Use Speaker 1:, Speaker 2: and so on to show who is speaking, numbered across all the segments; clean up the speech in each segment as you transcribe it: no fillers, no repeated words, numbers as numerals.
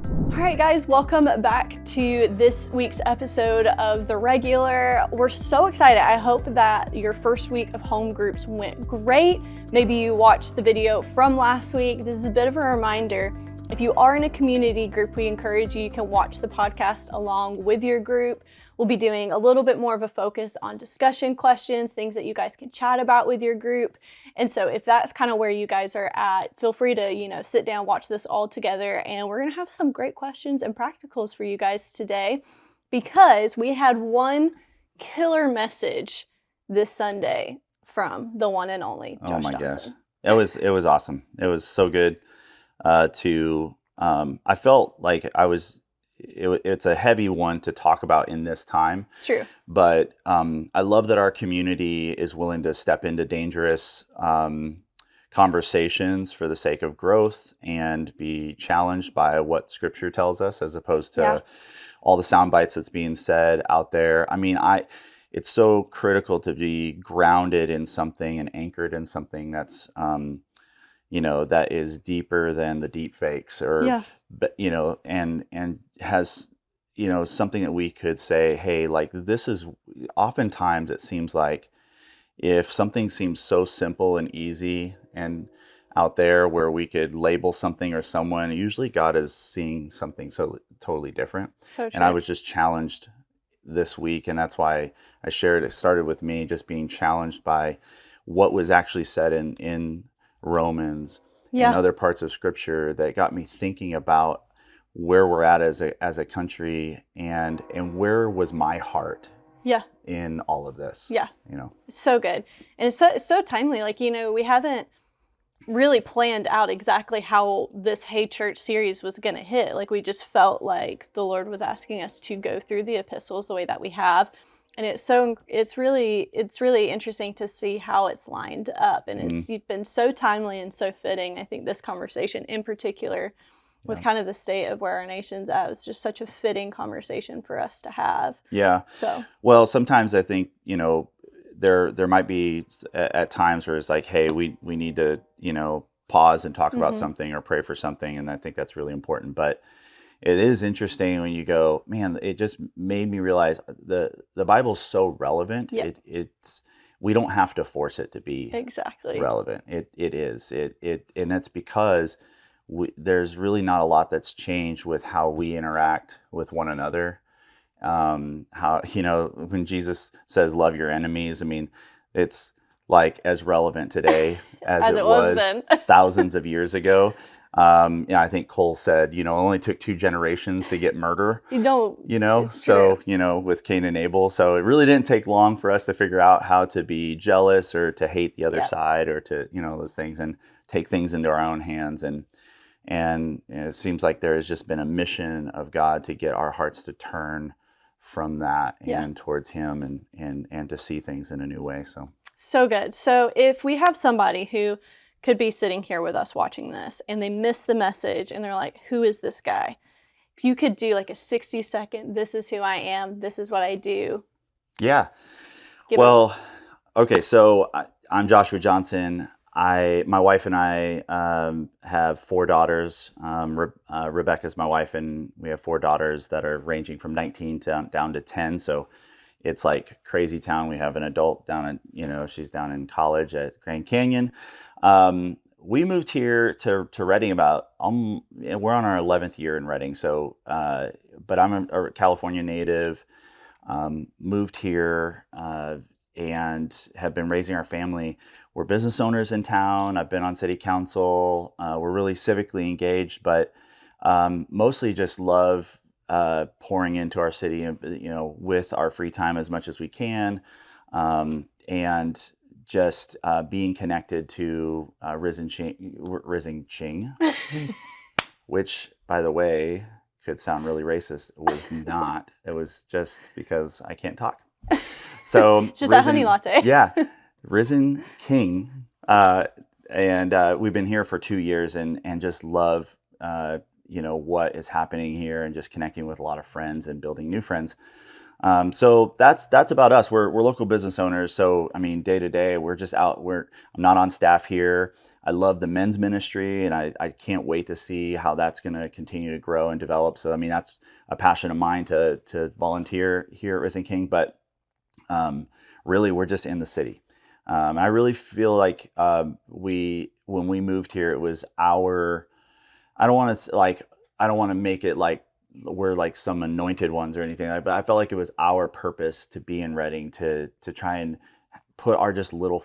Speaker 1: All right, guys, welcome back to this week's episode of The Regular. We're so excited. I hope that your first week of home groups went great. Maybe you watched the video from last week. This is a bit of a reminder. If you are in a community group, we encourage you can watch the podcast along with your group. We'll be doing a little bit more of a focus on discussion questions, things that you guys can chat about with your group. And so if that's kind of where you guys are at, feel free to, sit down, watch this all together. And we're going to have some great questions and practicals for you guys today because we had one killer message this Sunday from the one and only Josh Johnson.
Speaker 2: Gosh. It was awesome. It was so good I felt like it's a heavy one to talk about in this time.
Speaker 1: It's true.
Speaker 2: But I love that our community is willing to step into dangerous conversations for the sake of growth and be challenged by what Scripture tells us, as opposed to all the sound bites that's being said out there. I mean, it's so critical to be grounded in something and anchored in something that's that is deeper than the deep fakes and has, something that we could say, hey, like this is, oftentimes it seems like if something seems so simple and easy and out there where we could label something or someone, usually God is seeing something so totally different.
Speaker 1: So true.
Speaker 2: And I was just challenged this week, and that's why I shared it. Started with me just being challenged by what was actually said in Romans and other parts of Scripture that got me thinking about where we're at as a country and where was my heart in all of this.
Speaker 1: So good. And it's so timely. Like, we haven't really planned out exactly how this Hey Church series was going to hit. Like, we just felt like the Lord was asking us to go through the epistles the way that we have. And it's really interesting to see how it's lined up. And it's been so timely and so fitting. I think this conversation in particular with kind of the state of where our nation's at was just such a fitting conversation for us to have.
Speaker 2: Yeah.
Speaker 1: So,
Speaker 2: well, sometimes I think, there might be at times where it's like, hey, we need to, pause and talk about something or pray for something. And I think that's really important. But it is interesting when you go, man, it just made me realize the Bible's so relevant.
Speaker 1: Yeah.
Speaker 2: We don't have to force it to be
Speaker 1: exactly
Speaker 2: relevant. It is. And it's because there's really not a lot that's changed with how we interact with one another. How, when Jesus says, love your enemies, I mean, it's like as relevant today as it was then. Thousands of years ago. I think Cole said, it only took 2 generations to get murder. So, with Cain and Abel. So it really didn't take long for us to figure out how to be jealous or to hate the other side or to, those things and take things into our own hands. And it seems like there has just been a mission of God to get our hearts to turn from that and towards Him and to see things in a new way.
Speaker 1: So good. So if we have somebody who could be sitting here with us watching this and they miss the message and they're like, who is this guy? If you could do like a 60-second, this is who I am, this is what I do.
Speaker 2: Yeah. Okay. So I'm Joshua Johnson. My wife and I have 4 daughters. Rebecca's my wife, and we have 4 daughters that are ranging from 19 down to 10. So it's like crazy town. We have an adult down in, she's down in college at Grand Canyon. We moved here to Redding we're on our 11th year in Redding. So, but I'm a California native, moved here, and have been raising our family. We're business owners in town. I've been on city council. We're really civically engaged, but, mostly just love, pouring into our city, with our free time as much as we can. And just being connected to Risen Ching, which, by the way, could sound really racist. It was not. It was just because I can't talk. So
Speaker 1: it's just that honey latte.
Speaker 2: Yeah, Risen King, and we've been here for 2 years and just love what is happening here and just connecting with a lot of friends and building new friends. So that's about us. We're local business owners. So I mean, day to day, we're just out. I'm not on staff here. I love the men's ministry, and I can't wait to see how that's going to continue to grow and develop. So I mean, that's a passion of mine to volunteer here at Risen King. But really, we're just in the city. I really feel like when we moved here, it was our. I don't want to I don't want to make it like we're like some anointed ones or anything like that, but I felt like it was our purpose to be in Reading to try and put our just little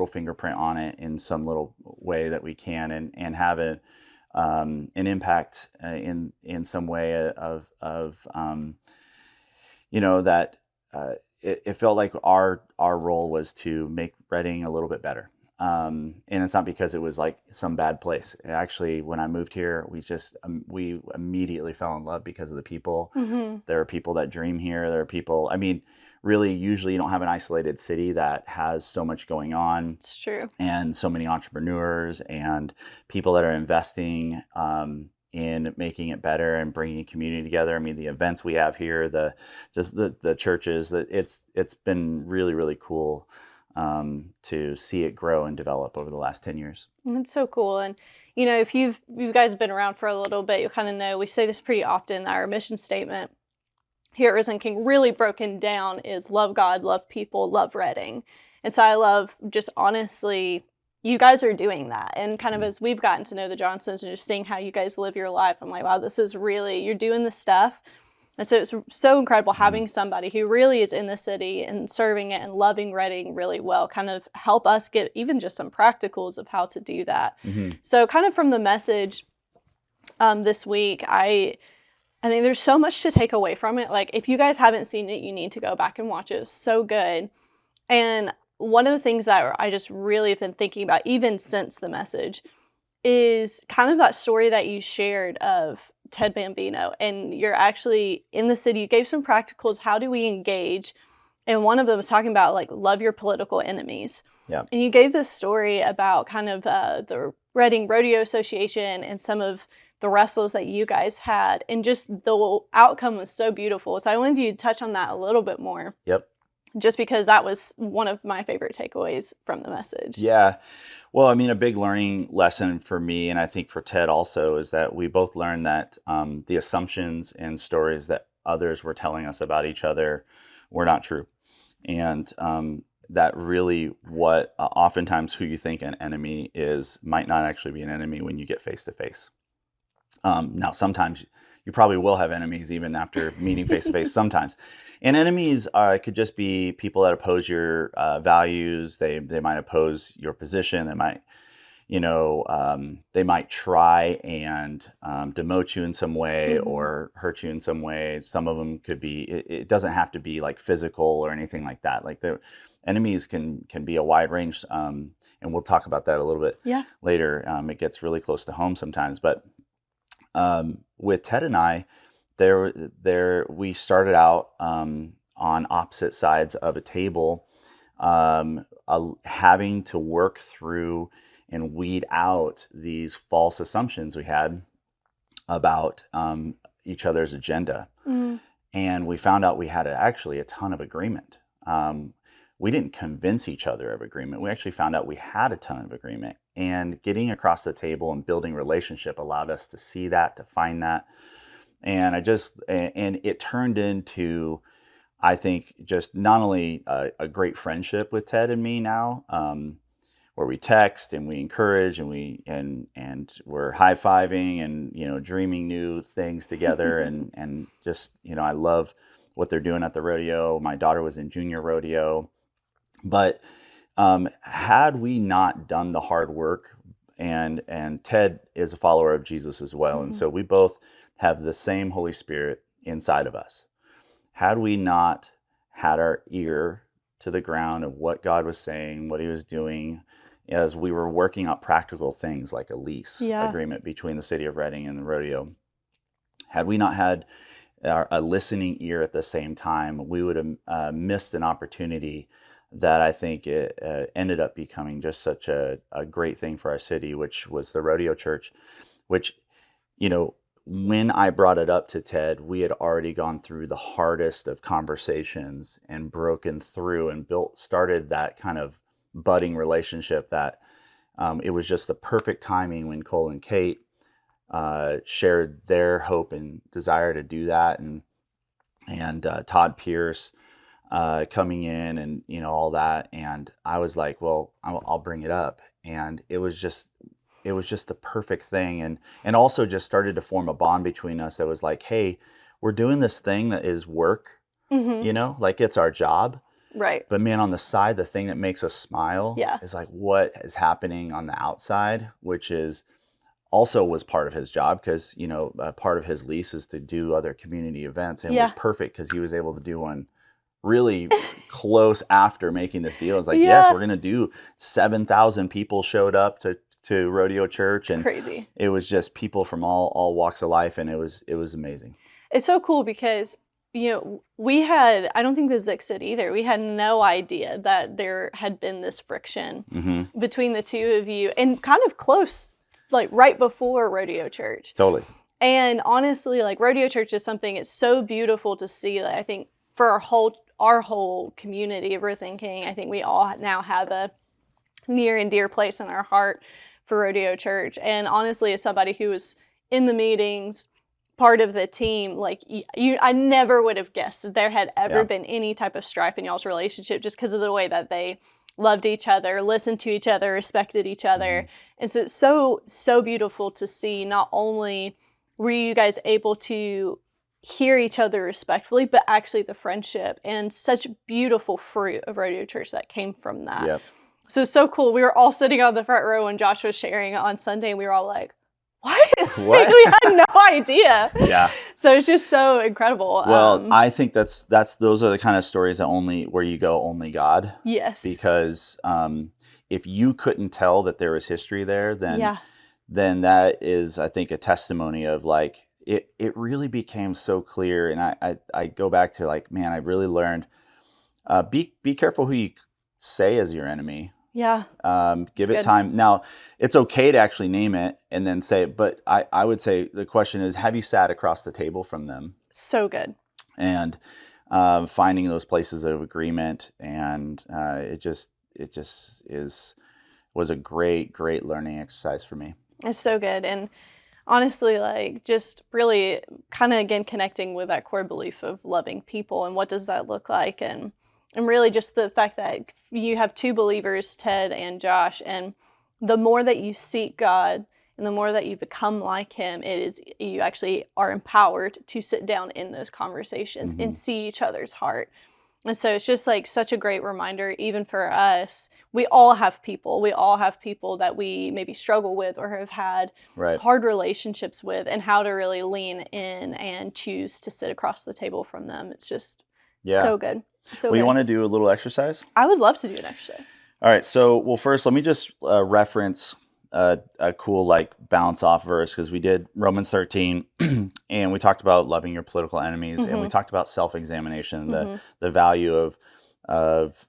Speaker 2: fingerprint on it in some little way that we can, and have an impact in some way that it felt like our role was to make Reading a little bit better. And it's not because it was like some bad place. Actually, when I moved here, we immediately fell in love because of the people.
Speaker 1: Mm-hmm.
Speaker 2: There are people that dream here. There are people, I mean, really, usually you don't have an isolated city that has so much going on.
Speaker 1: It's true.
Speaker 2: And so many entrepreneurs and people that are investing in making it better and bringing community together. I mean, the events we have here, the churches, that it's been really, really cool to see it grow and develop over the last 10 years.
Speaker 1: That's so cool. And, if you guys have been around for a little bit, you'll kind of know, we say this pretty often, our mission statement here at Risen King, really broken down, is love God, love people, love Reading. And so I love, just honestly, you guys are doing that. And kind of as we've gotten to know the Johnsons and just seeing how you guys live your life, I'm like, wow, this is really, you're doing this stuff. And so it's so incredible having somebody who really is in the city and serving it and loving Reading really well, kind of help us get even just some practicals of how to do that.
Speaker 2: Mm-hmm.
Speaker 1: So kind of from the message this week, I mean, there's so much to take away from it. Like, if you guys haven't seen it, you need to go back and watch it. It's so good. And one of the things that I just really have been thinking about, even since the message, is kind of that story that you shared of Ted Bambino. And you're actually in the city. You gave some practicals. How do we engage? And one of them was talking about, like, love your political enemies.
Speaker 2: Yeah.
Speaker 1: And you gave this story about kind of the Reading Rodeo Association and some of the wrestles that you guys had, and just the outcome was so beautiful. So I wanted you to touch on that a little bit more.
Speaker 2: Yep.
Speaker 1: Just because that was one of my favorite takeaways from the message.
Speaker 2: Yeah. Well, I mean, a big learning lesson for me, and I think for Ted also, is that we both learned that the assumptions and stories that others were telling us about each other were not true. And that really what oftentimes who you think an enemy is might not actually be an enemy when you get face to face. Now, sometimes you probably will have enemies even after meeting face to face sometimes. And enemies could just be people that oppose your values. They might oppose your position. They might, they might try and demote you in some way or hurt you in some way. Some of them could be, it doesn't have to be like physical or anything like that. Like, the enemies can be a wide range. And we'll talk about that a little bit later. It gets really close to home sometimes. But with Ted and I, we started out on opposite sides of a table, having to work through and weed out these false assumptions we had about each other's agenda. And we found out we had actually a ton of agreement. We didn't convince each other of agreement. We actually found out we had a ton of agreement. And getting across the table and building relationship allowed us to see that, to find that. And it turned into, I think, just not only a great friendship with Ted and me now, where we text and we encourage and we're high-fiving and, dreaming new things together. and just, I love what they're doing at the rodeo. My daughter was in junior rodeo. But had we not done the hard work, and Ted is a follower of Jesus as well, and so we both have the same Holy Spirit inside of us. Had we not had our ear to the ground of what God was saying, what he was doing, as we were working out practical things like a lease agreement between the city of Reading and the rodeo, had we not had a listening ear at the same time, we would have missed an opportunity that I think it ended up becoming just such a great thing for our city, which was the Rodeo Church, which, when I brought it up to Ted, we had already gone through the hardest of conversations and broken through and started that kind of budding relationship that it was just the perfect timing when Cole and Kate shared their hope and desire to do that, and Todd Pierce coming in, and all that, and I was like, well, I'll bring it up, and it was just the perfect thing, and also just started to form a bond between us that was like, hey, we're doing this thing that is work, like it's our job.
Speaker 1: Right.
Speaker 2: But man, on the side, the thing that makes us smile is like what is happening on the outside, which is also was part of his job because, part of his lease is to do other community events, and it was perfect because he was able to do one really close after making this deal. It's like, yes, we're going to do 7,000 people showed up to Rodeo Church, and
Speaker 1: crazy.
Speaker 2: It was just people from all walks of life, and it was amazing.
Speaker 1: It's so cool because we had, I don't think the Zix did either. We had no idea that there had been this friction between the two of you, and kind of close, like right before Rodeo Church.
Speaker 2: Totally.
Speaker 1: And honestly, like Rodeo Church is something, it's so beautiful to see. Like, I think for our whole community of Risen King, I think we all now have a near and dear place in our heart for Rodeo Church. And honestly, as somebody who was in the meetings, part of the team, like I never would have guessed that there had ever been any type of strife in y'all's relationship, just because of the way that they loved each other, listened to each other, respected each other. And so it's so beautiful to see. Not only were you guys able to hear each other respectfully, but actually the friendship and such beautiful fruit of Rodeo Church that came from that.
Speaker 2: Yep.
Speaker 1: So cool. We were all sitting on the front row when Josh was sharing on Sunday, and we were all like, what? Like, we had no idea.
Speaker 2: Yeah.
Speaker 1: So it's just so incredible.
Speaker 2: Well, I think those are the kind of stories that where you go, only God.
Speaker 1: Yes.
Speaker 2: Because if you couldn't tell that there was history there, then that is, I think, a testimony of like, it really became so clear. And I go back to like, man, I really learned, be careful who you say as your enemy.
Speaker 1: Yeah.
Speaker 2: Give it time. Now, it's okay to actually name it and then say it, but I would say the question is, have you sat across the table from them?
Speaker 1: So good.
Speaker 2: And finding those places of agreement, and it just was a great learning exercise for me.
Speaker 1: It's so good. And honestly, like, just really kind of, again, connecting with that core belief of loving people and what does that look like, and really just the fact that you have two believers, Ted and Josh, and the more that you seek God and the more that you become like him, you actually are empowered to sit down in those conversations and see each other's heart. And so it's just like such a great reminder, even for us. We all have people that we maybe struggle with or have had hard relationships with, and how to really lean in and choose to sit across the table from them. It's just so good. So
Speaker 2: you want to do a little exercise?
Speaker 1: I would love to do an exercise.
Speaker 2: All right. So, first, let me just reference a cool bounce off verse, because we did Romans 13, and we talked about loving your political enemies, and we talked about self-examination, the value of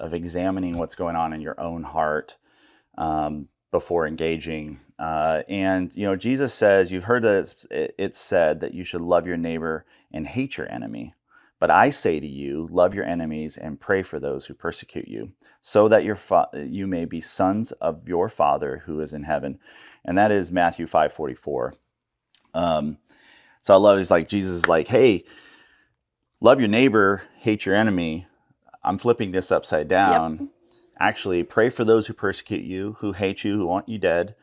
Speaker 2: examining what's going on in your own heart before engaging. And Jesus says, you've heard that it's said that you should love your neighbor and hate your enemy. But I say to you, love your enemies and pray for those who persecute you, so that you may be sons of your Father who is in heaven. And that is Matthew 5:44. So I love, it's like Jesus is like, hey, love your neighbor, hate your enemy. I'm flipping this upside down. Yep. Actually, pray for those who persecute you, who hate you, who want you dead,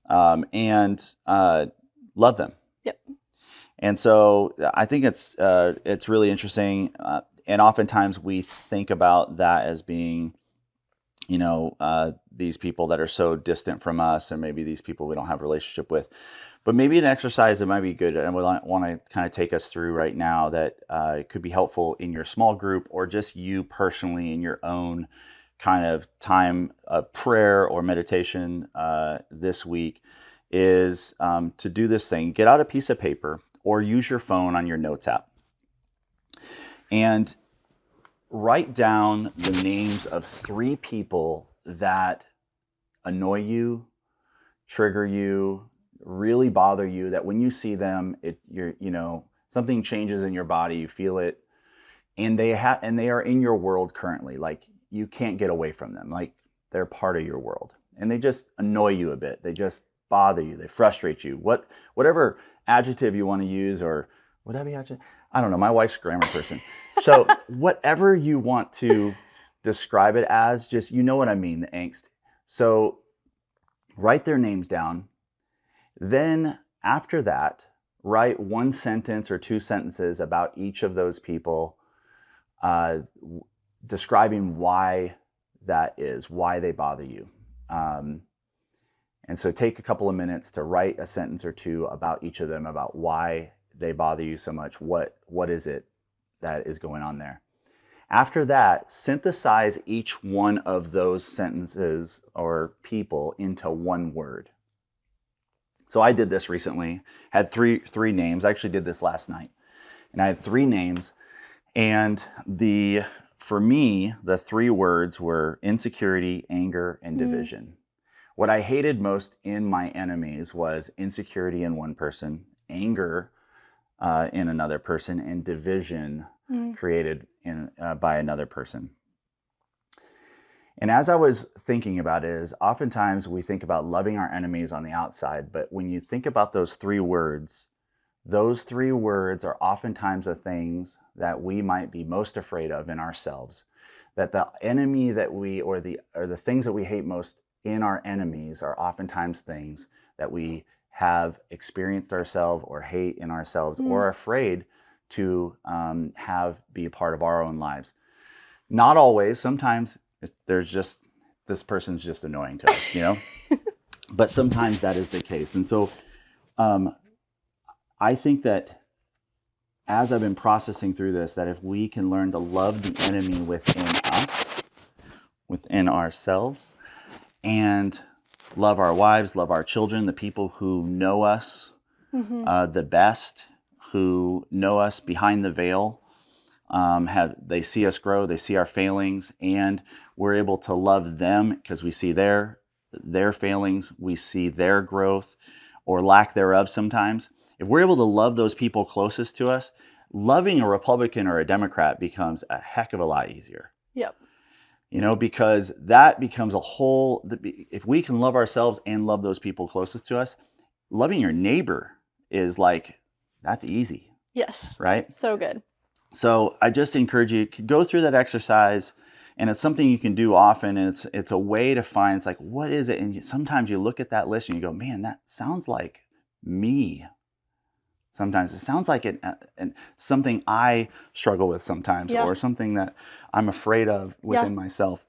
Speaker 2: and love them.
Speaker 1: Yep.
Speaker 2: And so I think it's really interesting, and oftentimes we think about that as being, these people that are so distant from us, or maybe these people we don't have a relationship with. But maybe an exercise that might be good, and I want to kind of take us through right now, that could be helpful in your small group, or just you personally in your own kind of time of prayer or meditation this week, is to do this thing. Get out a piece of paper, or use your phone on your notes app, and write down the names of 3 people that annoy you, trigger you, really bother you, that when you see them, something changes in your body, you feel it, and they are in your world currently. Like, you can't get away from them. Like, they're part of your world, and they just annoy you a bit. They just bother you. They frustrate you. Whatever adjective you want to use, or would that be adjective? I don't know. My wife's a grammar person. So whatever you want to describe it as, just, you know what I mean, the angst. So write their names down. Then after that, write one sentence or two sentences about each of those people, describing why that is, why they bother you. And so take a couple of minutes to write a sentence or two about each of them, about why they bother you so much. What is it that is going on there? After that, synthesize each one of those sentences or people into one word. So I did this recently, had three names. I actually did this last night. And I had 3 names. And for me, the 3 words were insecurity, anger, and division. What I hated most in my enemies was insecurity in one person, anger in another person, and division created by another person. And as I was thinking about it, is oftentimes we think about loving our enemies on the outside, but when you think about those 3 words are oftentimes the things that we might be most afraid of in ourselves. That the enemy that or the things that we hate most in our enemies are oftentimes things that we have experienced ourselves or hate in ourselves, or are afraid to have be a part of our own lives. Not always. Sometimes there's just, this person's just annoying to us, but sometimes that is the case. And so I think that as I've been processing through this, that if we can learn to love the enemy within us, within ourselves, and love our wives, love our children, the people who know us the best, who know us behind the veil, they see us grow, they see our failings, and we're able to love them because we see their failings, we see their growth or lack thereof sometimes. If we're able to love those people closest to us, loving a Republican or a Democrat becomes a heck of a lot easier.
Speaker 1: Yep.
Speaker 2: Because that becomes if we can love ourselves and love those people closest to us, loving your neighbor is that's easy.
Speaker 1: Yes.
Speaker 2: Right?
Speaker 1: So good.
Speaker 2: So I just encourage you to go through that exercise, and it's something you can do often, and it's a way to find, what is it? And sometimes you look at that list and you go, man, that sounds like me. Sometimes it sounds like something I struggle with sometimes, or something that I'm afraid of within myself.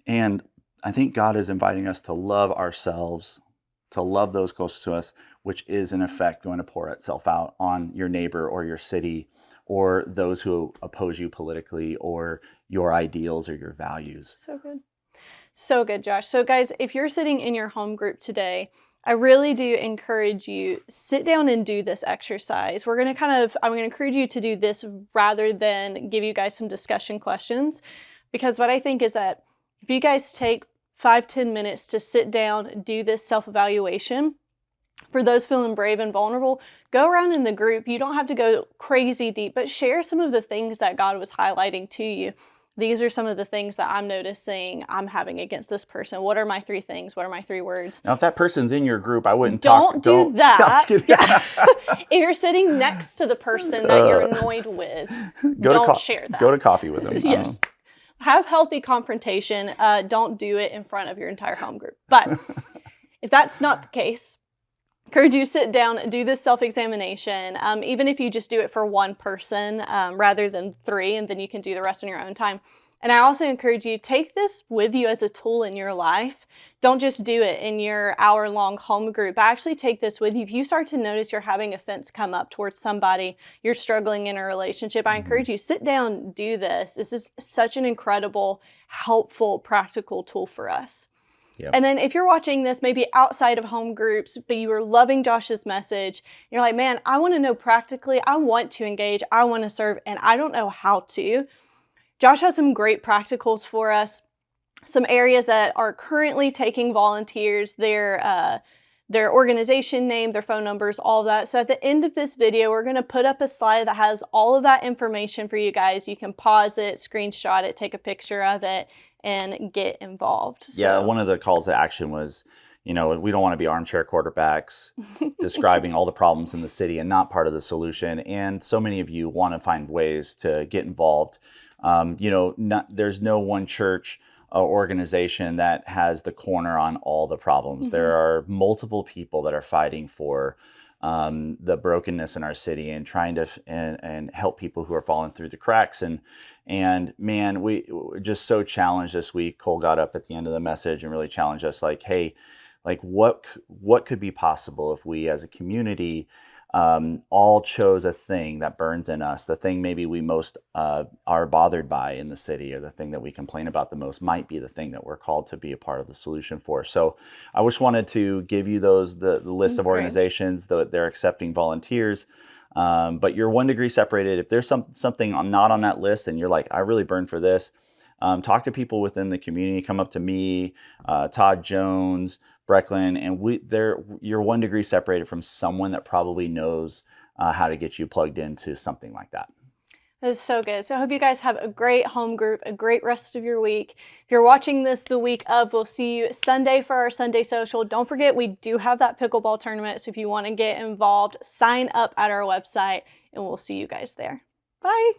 Speaker 2: And I think God is inviting us to love ourselves, to love those closest to us, which is in effect going to pour itself out on your neighbor or your city or those who oppose you politically or your ideals or your values.
Speaker 1: So good. So good, Josh. So guys, if you're sitting in your home group today, I really do encourage you, sit down and do this exercise. I'm going to encourage you to do this rather than give you guys some discussion questions, because what I think is that if you guys take 5-10 minutes to sit down, do this self-evaluation, for those feeling brave and vulnerable, go around in the group. You don't have to go crazy deep, but share some of the things that God was highlighting to you. These are some of the things that I'm noticing I'm having against this person. What are my 3 things? What are my 3 words?
Speaker 2: Now, if that person's in your group, I wouldn't
Speaker 1: Don't do that.
Speaker 2: If
Speaker 1: you're sitting next to the person that you're annoyed with, don't share that.
Speaker 2: Go to coffee with them.
Speaker 1: Yes. Have healthy confrontation. Don't do it in front of your entire home group. But if that's not the case, encourage you to sit down, do this self-examination, even if you just do it for one person rather than 3, and then you can do the rest on your own time. And I also encourage you, take this with you as a tool in your life. Don't just do it in your hour-long home group. Actually take this with you. If you start to notice you're having offense come up towards somebody, you're struggling in a relationship, I encourage you, sit down, do this. This is such an incredible, helpful, practical tool for us. Yep. And then if you're watching this maybe outside of home groups, but you are loving Josh's message, you're like, man, I want to know practically, I want to engage, I want to serve, and I don't know how to. Josh has some great practicals for us, some areas that are currently taking volunteers. They're their organization name, their phone numbers, all of that. So at the end of this video, we're going to put up a slide that has all of that information for you guys. You can pause it, screenshot it, take a picture of it, and get involved.
Speaker 2: Yeah,
Speaker 1: So
Speaker 2: one of the calls to action was, we don't want to be armchair quarterbacks describing all the problems in the city and not part of the solution. And so many of you want to find ways to get involved. There's no one church organization that has the corner on all the problems.
Speaker 1: Mm-hmm.
Speaker 2: There are multiple people that are fighting for the brokenness in our city and trying to and help people who are falling through the cracks. And man, we were just so challenged this week. Cole got up at the end of the message and really challenged us, like, hey, like what could be possible if we as a community all chose a thing that burns in us, the thing maybe we most are bothered by in the city, or the thing that we complain about the most might be the thing that we're called to be a part of the solution for. So I just wanted to give you the list of organizations that they're accepting volunteers. But you're 1 degree separated. If there's something not on that list and you're like, I really burn for this, talk to people within the community. Come up to me, Todd Jones, Brecklin, and you're 1 degree separated from someone that probably knows how to get you plugged into something like that.
Speaker 1: That is so good. So I hope you guys have a great home group, a great rest of your week. If you're watching this the week of, we'll see you Sunday for our Sunday social. Don't forget, we do have that pickleball tournament. So if you want to get involved, sign up at our website, and we'll see you guys there. Bye.